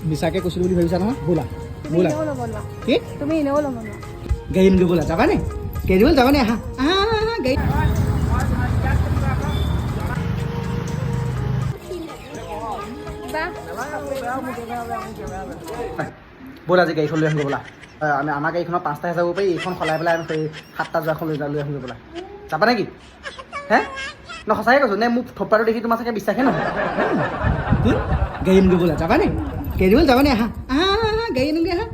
মিছাকে কৈছিলোঁ বুলি ভাবিছা নহয় ব'লা ব'লা কি তুমি এনেও ল'ব নোৱাৰা গাড়ী আনিব ব'লা যাবানে কেজুৱেল যাবানে আহা আহা আহা গাড়ী ব'লা আজি গাড়ীখন লৈ আহিব ব'লা আমি আমাৰ গাড়ীখনৰ 5টাহে যাব পাৰি এইখন সলাই পেলাই আমি 7টা যোৱাখন লৈ আহিব ব'লা যাবা নেকি হে ন সঁচাকৈ কৈছোঁ নে মোক থপাটো দেখি তোমাৰ চাগে বিশ্বাসে নহয় গাড়ী আনিব ব'লা যাবানে কেজুৱেল যাবানে আহা আহা আহা গাড়ী আনিমগৈ আহা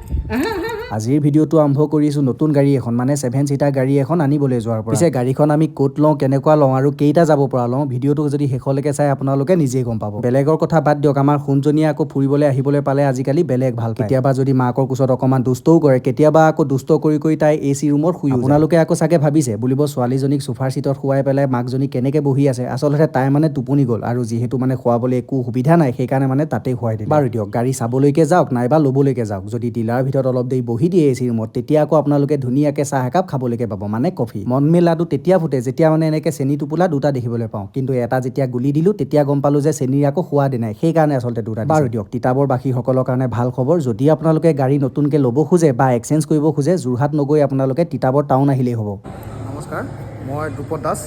আজিৰ ভিডিঅ'টো আৰম্ভ কৰিছোঁ নতুন গাড়ী এখন মানে 7 ছিটাৰ গাড়ী এখন আনিবলৈ যোৱাৰ পৰা পিছে গাড়ীখন আমি ক'ত লওঁ কেনেকুৱা লওঁ আৰু কেইটা যাব পৰা লওঁ ভিডিঅ'টো যদি শেষলৈকে চাই আপোনালোকে নিজেই গম পাব বেলেগৰ কথা বাদ দিয়ক আমাৰ সোণজনীয়ে আকৌ ফুৰিবলৈ আহিবলৈ পালে আজিকালি বেলেগ ভাল কেতিয়াবা যদি মাকৰ কোচত অকণমান দুষ্টও কৰে কেতিয়াবা আকৌ দুষ্ট কৰি তাই AC ৰুমত শুই আপোনালোকে আকৌ চাগে ভাবিছে বুলিব ছোৱালীজনীক চোফাৰ চিটত শুৱাই পেলাই মাকজনী কেনেকৈ বহি আছে আচলতে তাই মানে টোপনি গ'ল আৰু যিহেতু মানে শুৱাবলৈ একো সুবিধা নাই সেইকাৰণে মানে তাতেই শুৱাই দিলে বাৰু দিয়ক গাড়ী চাবলৈকে যাওক নাইবা ল'বলৈকে যাওক যদি ডিলাৰ ভিতৰত অলপ দেৰি বহি দিয়ে AC ৰুমত তেতিয়া আকৌ আপোনালোকে ধুনীয়াকৈ চাহ একাপ খাবলৈকে পাব মানে কফি মন মেলাটো তেতিয়া ফুটে যেতিয়া মানে এনেকৈ চেনি টোপোলা দুটা দেখিবলৈ পাওঁ কিন্তু এটা যেতিয়া গুলি দিলোঁ তেতিয়া গম পালোঁ যে চেনিৰ আকৌ সোৱাদ নাই সেইকাৰণে আচলতে দুটা বাৰু দিয়ক তিতাবৰ বাসীসকলৰ কাৰণে ভাল খবৰ যদি আপোনালোকে গাড়ী নতুনকৈ ল'ব খোজে বা এক্সচেঞ্জ কৰিব খোজে যোৰহাট নগৈ আপোনালোকে তিতাবৰ টাউন আহিলেই হ'ব নমস্কাৰ মই দ্ৰুপদ দাস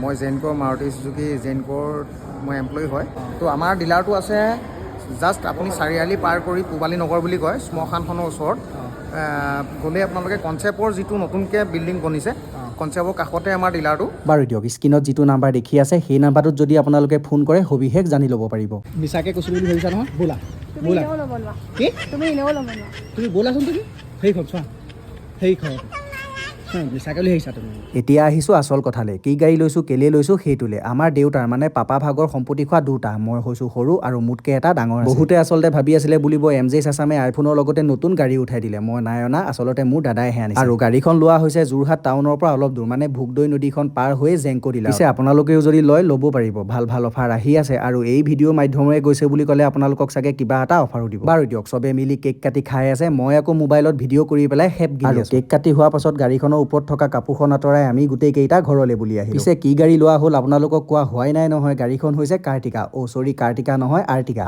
মই জেনক'ৰ মাৰুতি চুজুকি জেনক'ৰ মই এমপ্লয়ী হয় তো আমাৰ ডিলাৰটো আছে জাষ্ট আপুনি চাৰিআলি পাৰ কৰি পূবালী নগৰ বুলি কয় শ্মশানখনৰ ওচৰত গ'লে আপোনালোকে কনচেপ্টৰ যিটো নতুনকৈ বিল্ডিং বনিছে কনচেপ্টৰ কাষতে আমাৰ ডিলাৰটো বাৰু দিয়ক স্ক্ৰীণত যিটো নাম্বাৰ দেখি আছে সেই নাম্বাৰটোত যদি আপোনালোকে ফোন কৰে সবিশেষ জানি ল'ব পাৰিব মিছাকে কৈছিলোঁ বুলি ভাবিছা নহয় ব'লা ব'লা কি তুমি এনেও ল'ব নোৱাৰা তুমি ব'লাচোন তুমি সেইখন চোৱা সেইখন মিছাকে লৈ আহিছা তুমি এতিয়া আহিছোঁ আচল কথালৈ কি গাড়ী লৈছোঁ কেলৈ লৈছোঁ সেইটোলৈ আমাৰ দেউতাৰ মানে পাপা ভাগৰ সম্পত্তি খোৱা দুটা মই হৈছোঁ সৰু আৰু মোতকৈ এটা ডাঙৰ বহুতে আচলতে ভাবি আছিলে বুলিব MJ চাচামে আইফোনৰ লগতে নতুন গাড়ী উঠাই দিলে মই নাই অনা আচলতে মোৰ দাদাইহে আনিছে আৰু গাড়ীখন লোৱা হৈছে যোৰহাট টাউনৰ পৰা অলপ দূৰ মানে ভোগদৈ নদীখন পাৰ হৈ জেংকো দিলা পিছে আপোনালোকেও যদি লয় ল'ব পাৰিব ভাল ভাল অফাৰ আহি আছে আৰু এই ভিডিঅ'ৰ মাধ্যমেৰে গৈছে বুলি ক'লে আপোনালোকক চাগে কিবা এটা অফাৰো দিব বাৰু দিয়ক চবে মিলি কেক কাটি খাই আছে মই আকৌ মোবাইলত ভিডিঅ' কৰি পেলাই হেপ গিলি আছোঁ কেক কাটি হোৱাৰ পাছত গাড়ীখনৰ ওপৰত থকা কাপোৰখন আঁতৰাই আমি গোটেই কেইটা ঘৰলৈ বুলি আহিলোঁ পিছে কি গাড়ী লোৱা হ'ল আপোনালোকক কোৱা হোৱাই নাই নহয় গাড়ীখন হৈছে কাৰ্টিকা কাৰ্টিকা নহয়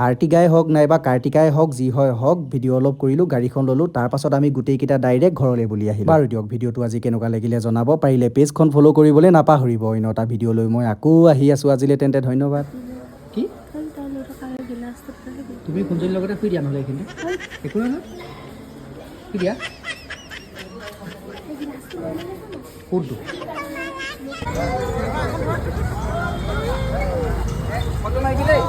আৰ্টিগাই হওক নাইবা কাৰ্টিকাই হওক যি হয় হওক ভিডিঅ' অলপ কৰিলোঁ গাড়ীখন ল'লোঁ তাৰ পাছত আমি গোটেইকেইটা ডাইৰেক্ট ঘৰলৈ বুলি আহিলোঁ বাৰু দিয়ক ভিডিঅ'টো আজি কেনেকুৱা লাগিলে জনাব পাৰিলে পেজখন ফ'ল' কৰিবলৈ নাপাহৰিব অন্য এটা ভিডিঅ' লৈ মই আকৌ আহি আছোঁ আজিলৈ তেন্তে ধন্যবাদ কি তুমি সোণজনীৰ লগতে শুই দিয়া নহ'লে এইখিনি একো নহয় শুই দিয়া কোনটো ফটো মাৰিবি দেই